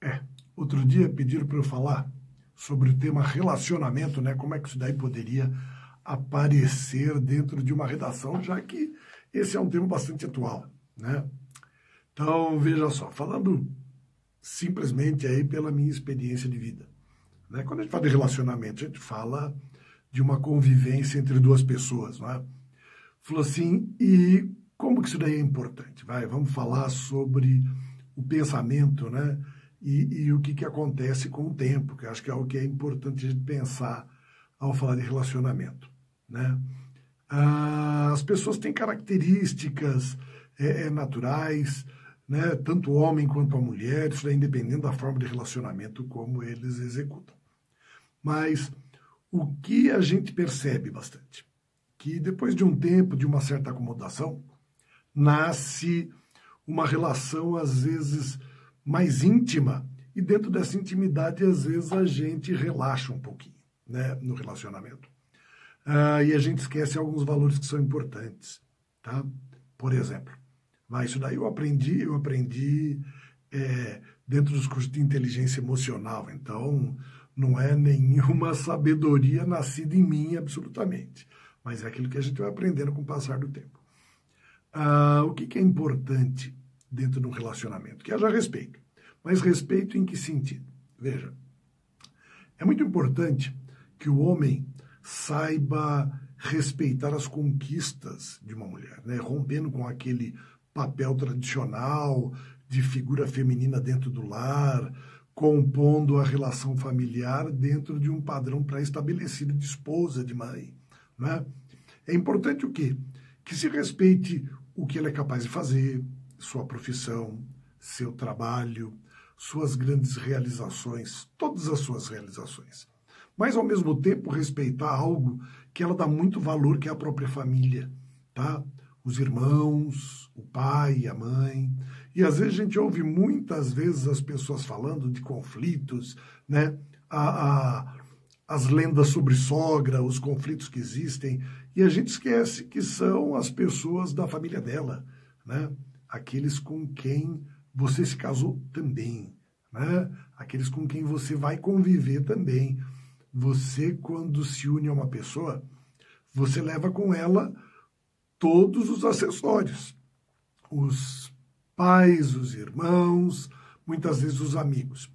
É, outro dia pediram para eu falar sobre o tema relacionamento, né? Como é que isso daí poderia aparecer dentro de uma redação, já que esse é um tema bastante atual, né? Então, veja só, falando simplesmente aí pela minha experiência de vida, né? Quando a gente fala de relacionamento, a gente fala de uma convivência entre duas pessoas, não é? Falou assim, e como que isso daí é importante? Vamos falar sobre o pensamento, né? E o que acontece com o tempo, que eu acho que é algo que é importante a gente pensar ao falar de relacionamento, né? As pessoas têm características naturais, né? Tanto o homem quanto a mulher, isso é independente da forma de relacionamento como eles executam. Mas o que a gente percebe bastante? Que depois de um tempo, de uma certa acomodação, nasce uma relação, às vezes, mais íntima, e dentro dessa intimidade, às vezes, a gente relaxa um pouquinho, né, no relacionamento. E a gente esquece alguns valores que são importantes, tá? Por exemplo, isso daí eu aprendi dentro dos cursos de inteligência emocional, então não é nenhuma sabedoria nascida em mim, absolutamente, mas é aquilo que a gente vai aprendendo com o passar do tempo. O que é importante dentro de um relacionamento? Que haja respeito. Mas respeito em que sentido? Veja, é muito importante que o homem saiba respeitar as conquistas de uma mulher, né? Rompendo com aquele papel tradicional de figura feminina dentro do lar, compondo a relação familiar dentro de um padrão pré-estabelecido de esposa, de mãe, né? É importante o quê? Que se respeite o que ele é capaz de fazer, sua profissão, seu trabalho, suas grandes realizações, todas as suas realizações. Mas, ao mesmo tempo, respeitar algo que ela dá muito valor, que é a própria família, tá? Os irmãos, o pai, a mãe. E, às vezes, a gente ouve muitas vezes as pessoas falando de conflitos, né? As lendas sobre sogra, os conflitos que existem, e a gente esquece que são as pessoas da família dela, né? Aqueles com quem você se casou também, né? Aqueles com quem você vai conviver também. Você, quando se une a uma pessoa, você leva com ela todos os acessórios. Os pais, os irmãos, muitas vezes os amigos.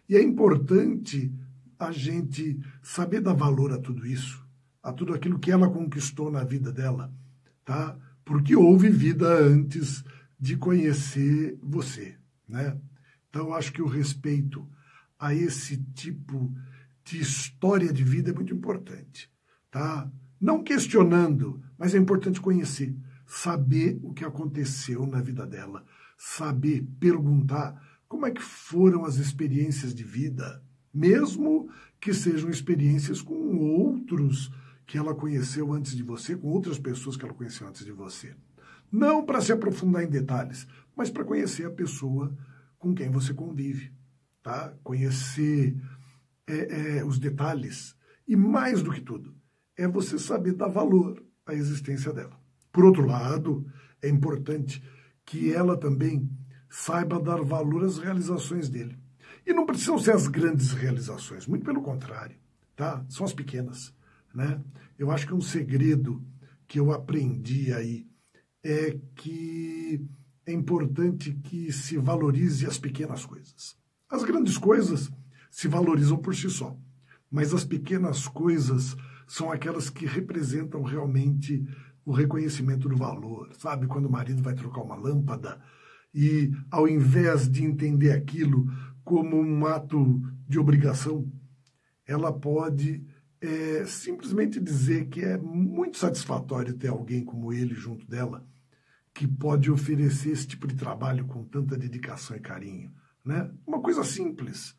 E é importante a gente saber dar valor a tudo isso, a tudo aquilo que ela conquistou na vida dela, tá? Porque houve vida antes de conhecer você, né? Então, eu acho que o respeito a esse tipo de história de vida é muito importante, tá? Não questionando, mas é importante conhecer, saber o que aconteceu na vida dela, saber perguntar como é que foram as experiências de vida, mesmo que sejam experiências com outros que ela conheceu antes de você, com outras pessoas que ela conheceu antes de você. Não para se aprofundar em detalhes, mas para conhecer a pessoa com quem você convive, tá? Conhecer os detalhes. E mais do que tudo, é você saber dar valor à existência dela. Por outro lado, é importante que ela também saiba dar valor às realizações dele. E não precisam ser as grandes realizações, muito pelo contrário, tá? São as pequenas, né? Eu acho que um segredo que eu aprendi aí é que é importante que se valorize as pequenas coisas. As grandes coisas se valorizam por si só, mas as pequenas coisas são aquelas que representam realmente o reconhecimento do valor, sabe? Quando o marido vai trocar uma lâmpada e, ao invés de entender aquilo como um ato de obrigação, ela pode simplesmente dizer que é muito satisfatório ter alguém como ele junto dela, que pode oferecer esse tipo de trabalho com tanta dedicação e carinho, né? Uma coisa simples,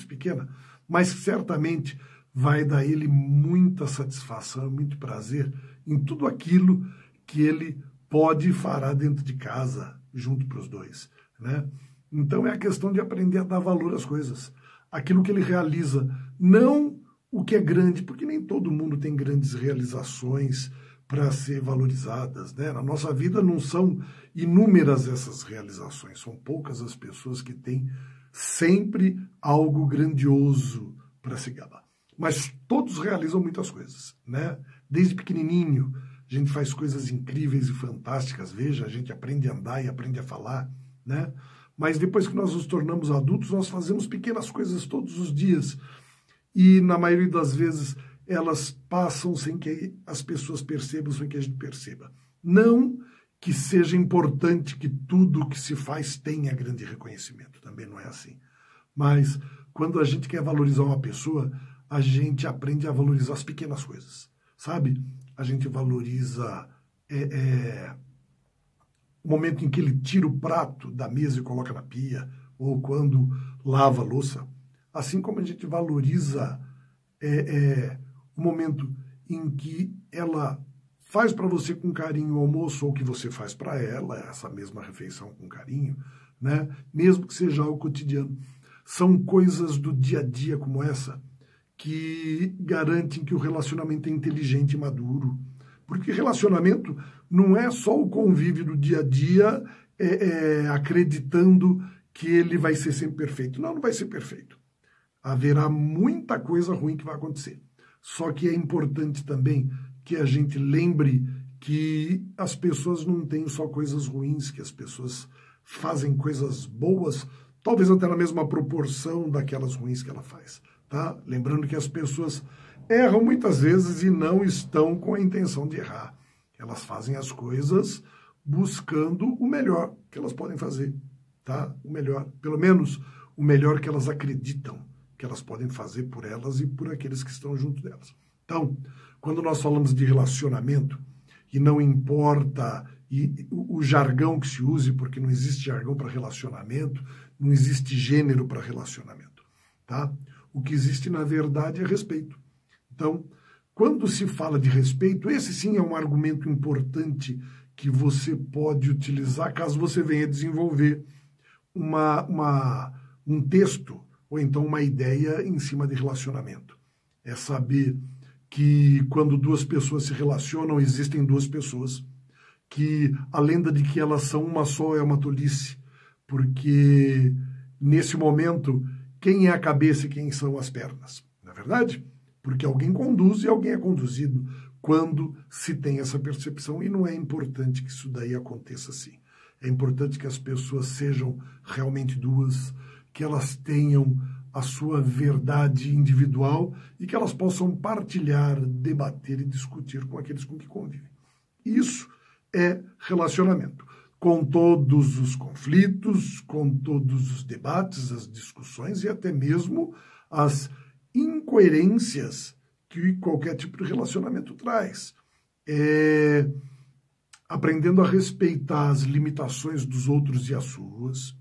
pequena, mas certamente vai dar a ele muita satisfação, muito prazer em tudo aquilo que ele pode e fará dentro de casa, junto para os dois, né? Então é a questão de aprender a dar valor às coisas, aquilo que ele realiza, não o que é grande, porque nem todo mundo tem grandes realizações para ser valorizadas, né? Na nossa vida não são inúmeras essas realizações, são poucas as pessoas que têm sempre algo grandioso para se gabar. Mas todos realizam muitas coisas, né? Desde pequenininho, a gente faz coisas incríveis e fantásticas. Veja, a gente aprende a andar e aprende a falar, né? Mas depois que nós nos tornamos adultos, nós fazemos pequenas coisas todos os dias. E, na maioria das vezes, elas passam sem que as pessoas percebam, sem que a gente perceba. Não que seja importante que tudo que se faz tenha grande reconhecimento. Também não é assim. Mas, quando a gente quer valorizar uma pessoa, a gente aprende a valorizar as pequenas coisas, sabe? A gente valoriza o momento em que ele tira o prato da mesa e coloca na pia, ou quando lava a louça. Assim como a gente valoriza o momento em que ela faz para você com carinho o almoço, ou que você faz para ela, essa mesma refeição com carinho, né? Mesmo que seja algo cotidiano. São coisas do dia a dia como essa que garantem que o relacionamento é inteligente e maduro. Porque relacionamento não é só o convívio do dia a dia acreditando que ele vai ser sempre perfeito. Não, não vai ser perfeito. Haverá muita coisa ruim que vai acontecer. Só que é importante também que a gente lembre que as pessoas não têm só coisas ruins, que as pessoas fazem coisas boas, talvez até na mesma proporção daquelas ruins que ela faz. Tá? Lembrando que as pessoas erram muitas vezes e não estão com a intenção de errar. Elas fazem as coisas buscando o melhor que elas podem fazer, tá? O melhor, pelo menos o melhor que elas acreditam que elas podem fazer por elas e por aqueles que estão junto delas. Então, quando nós falamos de relacionamento, e não importa o jargão que se use, porque não existe jargão para relacionamento, não existe gênero para relacionamento, tá? O que existe, na verdade, é respeito. Então, quando se fala de respeito, esse sim é um argumento importante que você pode utilizar caso você venha desenvolver um texto ou então uma ideia em cima de relacionamento. É saber que quando duas pessoas se relacionam, existem duas pessoas, que a lenda de que elas são uma só é uma tolice, porque nesse momento, quem é a cabeça e quem são as pernas? Não é verdade? Porque alguém conduz e alguém é conduzido quando se tem essa percepção, e não é importante que isso daí aconteça assim. É importante que as pessoas sejam realmente duas, que elas tenham a sua verdade individual e que elas possam partilhar, debater e discutir com aqueles com que convivem. Isso é relacionamento. Com todos os conflitos, com todos os debates, as discussões e até mesmo as incoerências que qualquer tipo de relacionamento traz. Aprendendo a respeitar as limitações dos outros e as suas,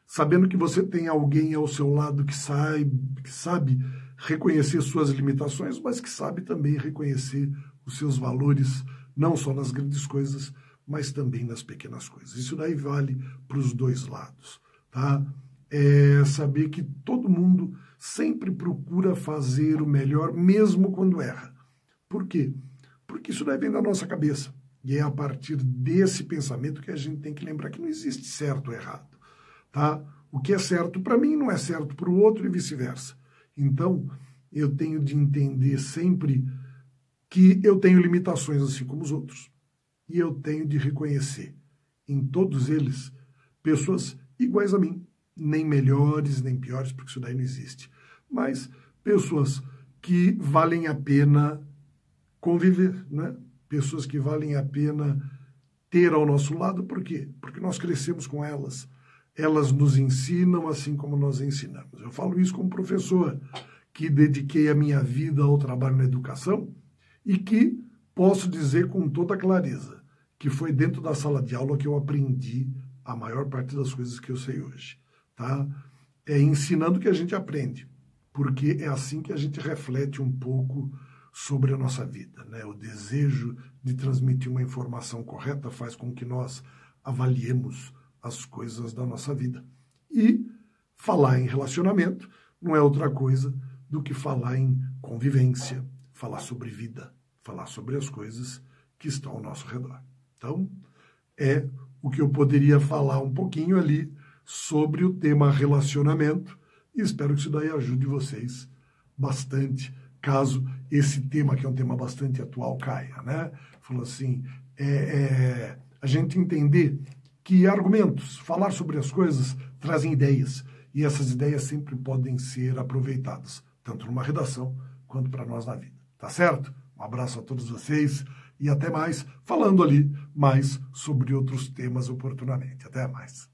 sabendo que você tem alguém ao seu lado que sabe reconhecer suas limitações, mas que sabe também reconhecer os seus valores, não só nas grandes coisas, mas também nas pequenas coisas. Isso daí vale para os dois lados, tá? Saber que todo mundo sempre procura fazer o melhor, mesmo quando erra. Por quê? Porque isso daí vem da nossa cabeça. E é a partir desse pensamento que a gente tem que lembrar que não existe certo ou errado. Tá? O que é certo para mim não é certo para o outro e vice-versa. Então, eu tenho de entender sempre que eu tenho limitações assim como os outros. E eu tenho de reconhecer em todos eles pessoas iguais a mim. Nem melhores, nem piores, porque isso daí não existe. Mas pessoas que valem a pena conviver, né? Pessoas que valem a pena ter ao nosso lado. Por quê? Porque nós crescemos com elas. Elas nos ensinam assim como nós ensinamos. Eu falo isso como professor, que dediquei a minha vida ao trabalho na educação e que posso dizer com toda clareza que foi dentro da sala de aula que eu aprendi a maior parte das coisas que eu sei hoje. Tá? É ensinando que a gente aprende, porque é assim que a gente reflete um pouco sobre a nossa vida, né? O desejo de transmitir uma informação correta faz com que nós avaliemos as coisas da nossa vida. E falar em relacionamento não é outra coisa do que falar em convivência, falar sobre vida, falar sobre as coisas que estão ao nosso redor. Então, é o que eu poderia falar um pouquinho ali sobre o tema relacionamento e espero que isso daí ajude vocês bastante, caso esse tema, que é um tema bastante atual, caia, né? Falou assim, a gente entender que argumentos, falar sobre as coisas, trazem ideias, e essas ideias sempre podem ser aproveitadas, tanto numa redação quanto para nós na vida, tá certo? Um abraço a todos vocês e até mais, falando ali mais sobre outros temas oportunamente. Até mais.